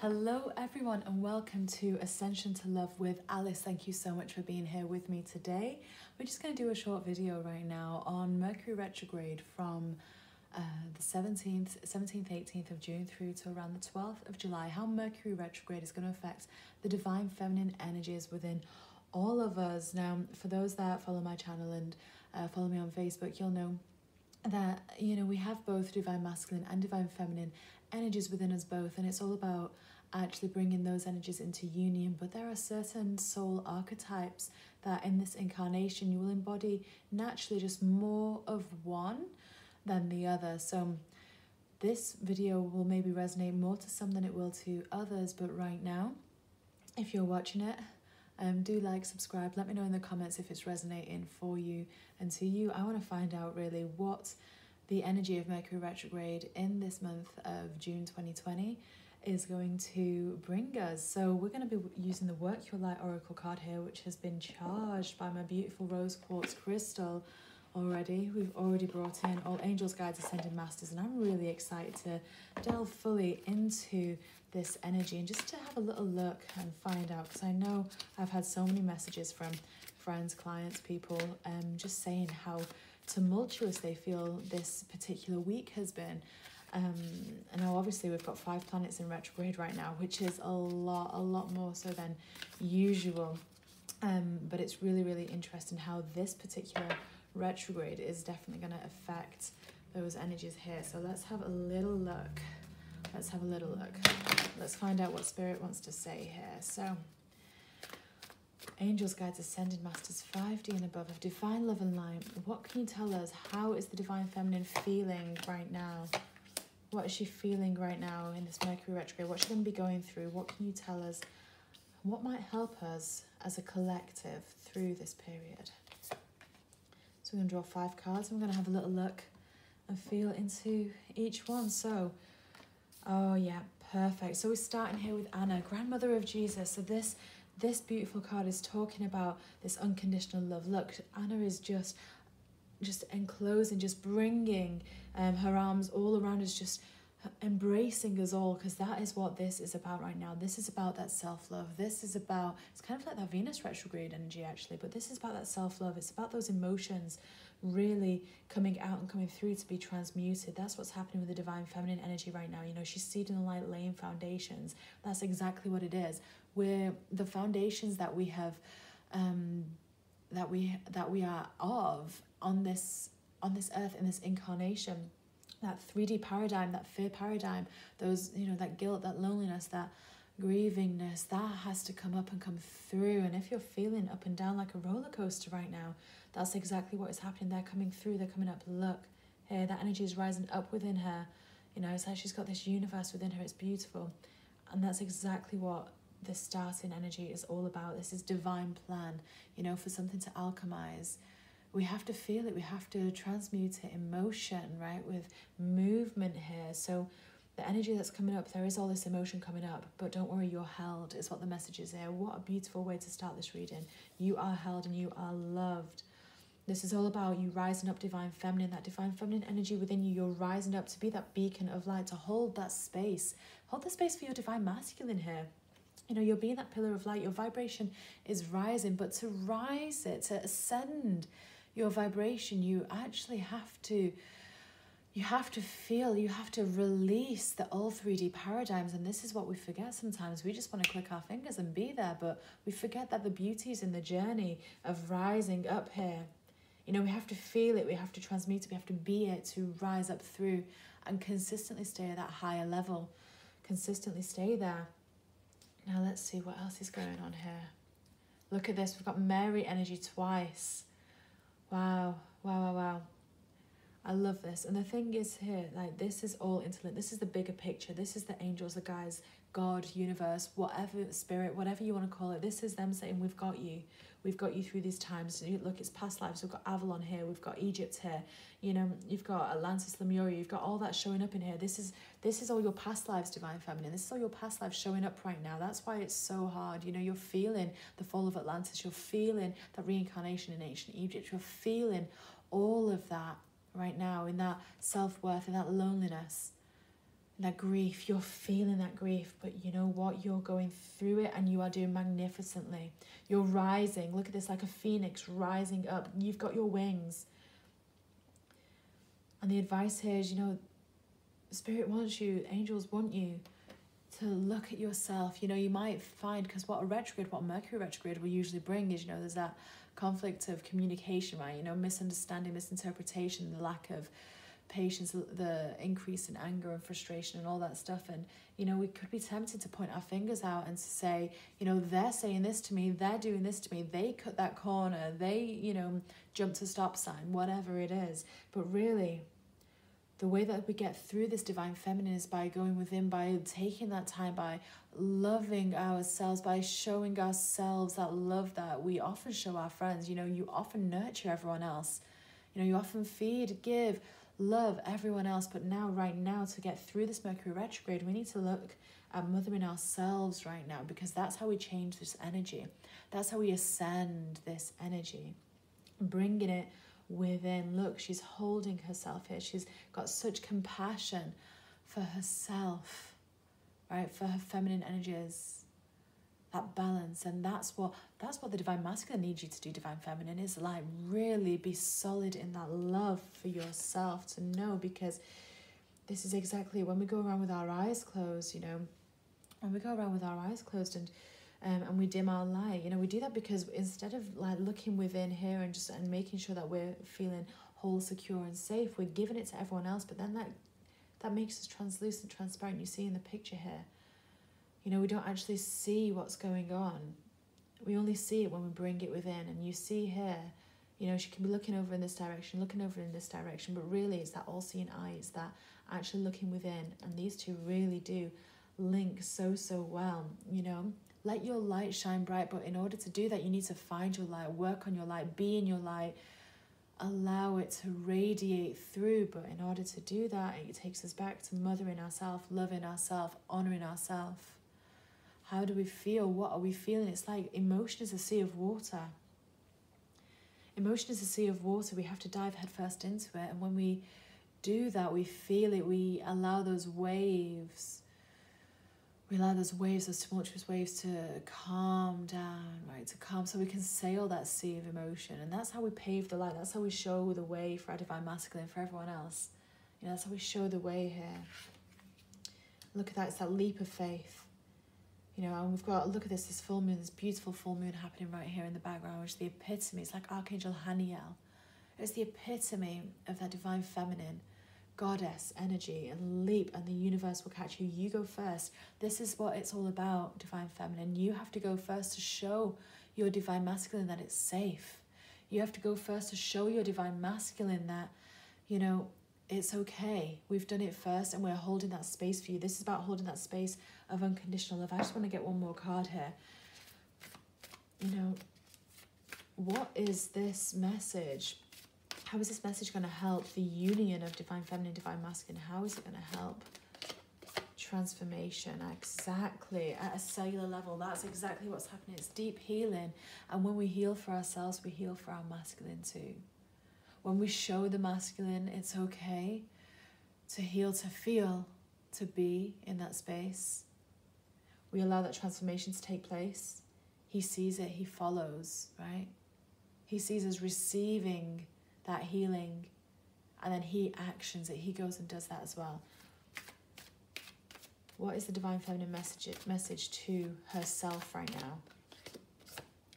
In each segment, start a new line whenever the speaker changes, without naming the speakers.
Hello everyone and welcome to Ascension to Love with Alice. Thank you so much for being here with me today. We're just going to do a short video right now on Mercury Retrograde from the 17th, 18th of June through to around the 12th of July. How Mercury Retrograde is going to affect the divine feminine energies within all of us. Now, for those that follow my channel and follow me on Facebook, you'll know that, we have both divine masculine and divine feminine energies within us both, and it's all about actually bringing those energies into union. But there are certain soul archetypes that in this incarnation you will embody naturally just more of one than the other. So this video will maybe resonate more to some than it will to others, but right now, if you're watching it, do like, subscribe, let me know in the comments if it's resonating for you and to you. I want to find out really what the energy of Mercury Retrograde in this month of June 2020 is going to bring us. So we're going to be using the Work Your Light Oracle card here, which has been charged by my beautiful rose quartz crystal already. We've already brought in all angels, guides, ascended masters, and I'm really excited to delve fully into this energy and just to have a little look and find out, because I know I've had so many messages from friends, clients, people, just saying how tumultuous they feel this particular week has been. And now obviously we've got 5 planets in retrograde right now, which is a lot more so than usual. But it's really interesting how this particular retrograde is definitely going to affect those energies here. So let's have a little look. Let's find out what Spirit wants to say here. So angels, guides, ascended masters, 5D and above of divine love and light. What can you tell us? How is the divine feminine feeling right now? What is she feeling right now in this Mercury retrograde? What's she going to be going through? What can you tell us? What might help us as a collective through this period? So we're going to draw 5 cards and we're going to have a little look and feel into each one. So, oh yeah, perfect. So we're starting here with Anna, grandmother of Jesus. So this beautiful card is talking about this unconditional love. Look, Anna is just enclosing, just bringing her arms all around us, just embracing us all, because that is what this is about right now. This is about that self-love. This is about, it's kind of like that Venus retrograde energy actually, but this is about that self-love. It's about those emotions really coming out and coming through to be transmuted. That's what's happening with the divine feminine energy right now. She's seeding the light, laying foundations. That's exactly what it is. We're the foundations that we have, that we are of on this earth, in this incarnation. That 3D paradigm, that fear paradigm, those, that guilt, that loneliness, that grievingness, that has to come up and come through. And if you're feeling up and down like a roller coaster right now, that's exactly what is happening. They're coming through, they're coming up. Look here, that energy is rising up within her. It's like she's got this universe within her. It's beautiful. And that's exactly what this starting energy is all about. This is divine plan, for something to alchemize. We have to feel it. We have to transmute it in motion, right? With movement here. So the energy that's coming up, there is all this emotion coming up, but don't worry, you're held, is what the message is here. What a beautiful way to start this reading. You are held and you are loved. This is all about you rising up divine feminine, that divine feminine energy within you. You're rising up to be that beacon of light, to hold that space. Hold the space for your divine masculine here. You're being that pillar of light. Your vibration is rising, but to rise it, to ascend your vibration, you actually have to feel, you have to release the old 3D paradigms. And this is what we forget sometimes. We just want to click our fingers and be there, but we forget that the beauty is in the journey of rising up here. We have to feel it, we have to transmute it, we have to be it to rise up through and consistently stay at that higher level, consistently stay there. Now let's see what else is going on here. Look at this, we've got Mary energy twice. Wow. I love this. And the thing is here, like, this is all interlinked. This is the bigger picture. This is the angels, the guides, God, universe, whatever, spirit, whatever you want to call it. This is them saying, we've got you. We've got you through these times. Look, it's past lives. We've got Avalon here. We've got Egypt here. You've got Atlantis, Lemuria. You've got all that showing up in here. This is all your past lives, divine feminine. This is all your past lives showing up right now. That's why it's so hard. You're feeling the fall of Atlantis. You're feeling the reincarnation in ancient Egypt. You're feeling all of that right now in that self-worth and that loneliness. that grief, you're feeling that grief, but you know what? You're going through it and you are doing magnificently. You're rising. Look at this, like a phoenix rising up. You've got your wings. And the advice here is, you know, Spirit wants you, angels want you to look at yourself. You know, you might find, because what Mercury retrograde will usually bring is, you know, there's that conflict of communication, right? You know, misunderstanding, misinterpretation, the lack of patience, the increase in anger and frustration and all that stuff. And, you know, we could be tempted to point our fingers out and to say, you know, they're saying this to me, they're doing this to me, they cut that corner, they, you know, jumped a stop sign, whatever it is. But really, the way that we get through this divine feminine is by going within, by taking that time, by loving ourselves, by showing ourselves that love that we often show our friends. You know, you often nurture everyone else. You know, you often feed, give, love everyone else. But now, right now, to get through this Mercury retrograde, we need to look at mothering ourselves right now, because that's how we change this energy. That's how we ascend this energy, bringing it within. Look, she's holding herself here. She's got such compassion for herself, right? For her feminine energies, that balance. And that's what the divine masculine needs you to do. Divine feminine is like really be solid in that love for yourself, to know, because this is exactly when we go around with our eyes closed, you know, when we go around with our eyes closed and we dim our light, you know, we do that because instead of like looking within here and making sure that we're feeling whole, secure and safe, we're giving it to everyone else. But then that makes us translucent, transparent. You see in the picture here, you know, we don't actually see what's going on. We only see it when we bring it within. And you see here, you know, she can be looking over in this direction, looking over in this direction, but really it's that all-seeing eye, it's that actually looking within. And these two really do link so well, you know. Let your light shine bright, but in order to do that, you need to find your light, work on your light, be in your light, allow it to radiate through. But in order to do that, it takes us back to mothering ourselves, loving ourselves, honoring ourselves. How do we feel? What are we feeling? It's like emotion is a sea of water. Emotion is a sea of water. We have to dive headfirst into it. And when we do that, we feel it. We allow those waves. We allow those waves, those tumultuous waves, to calm down, right? To calm, so we can sail that sea of emotion. And that's how we pave the light. That's how we show the way for our divine masculine, for everyone else. You know, that's how we show the way here. Look at that. It's that leap of faith. You know, and we've got, look at this full moon, this beautiful full moon happening right here in the background, which is the epitome. It's like Archangel Haniel. It's the epitome of that divine feminine, goddess energy, and leap, and the universe will catch you. You go first. This is what it's all about, divine feminine. You have to go first to show your divine masculine that it's safe. You have to go first to show your divine masculine that, you know, it's okay. We've done it first and we're holding that space for you. This is about holding that space of unconditional love. I just want to get one more card here. You know, what is this message? How is this message going to help the union of divine feminine, divine masculine? How is it going to help? Transformation, exactly. At a cellular level, that's exactly what's happening. It's deep healing. And when we heal for ourselves, we heal for our masculine too. When we show the masculine, it's okay to heal, to feel, to be in that space. We allow that transformation to take place. He sees it, he follows, right? He sees us receiving that healing, and then he actions it. He goes and does that as well. What is the divine feminine message to herself right now?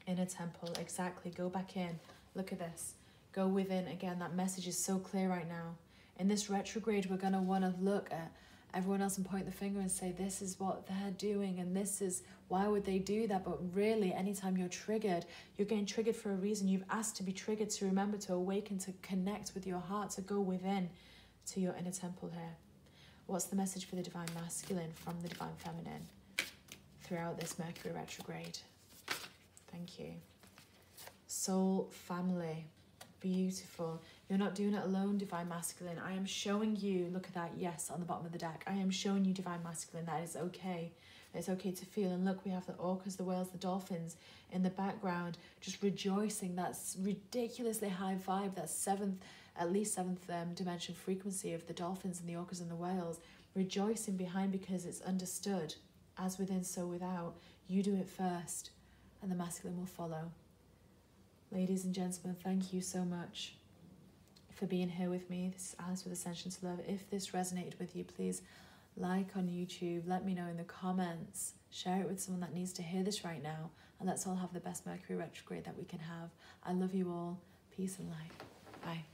Inner temple, exactly. Go back in. Look at this. Go within. Again, that message is so clear right now. In this retrograde, we're going to want to look at everyone else and point the finger and say, this is what they're doing and this is, why would they do that? But really, anytime you're triggered, you're getting triggered for a reason. You've asked to be triggered, to remember, to awaken, to connect with your heart, to go within to your inner temple here. What's the message for the divine masculine from the divine feminine throughout this Mercury retrograde? Thank you. Soul family. Beautiful. You're not doing it alone, divine masculine. I am showing you, look at that, yes, on the bottom of the deck. I am showing you, divine masculine, that is okay. It's okay to feel. And look, we have the orcas, the whales, the dolphins in the background, just rejoicing. That's ridiculously high vibe, that at least seventh dimension frequency of the dolphins and the orcas and the whales. rejoicing behind, because it's understood, as within, so without. You do it first, and the masculine will follow. Ladies and gentlemen, thank you so much for being here with me. This is Alice with Ascension to Love. If this resonated with you, please like on YouTube, let me know in the comments, share it with someone that needs to hear this right now, and let's all have the best Mercury retrograde that we can have. I love you all. Peace and light. Bye.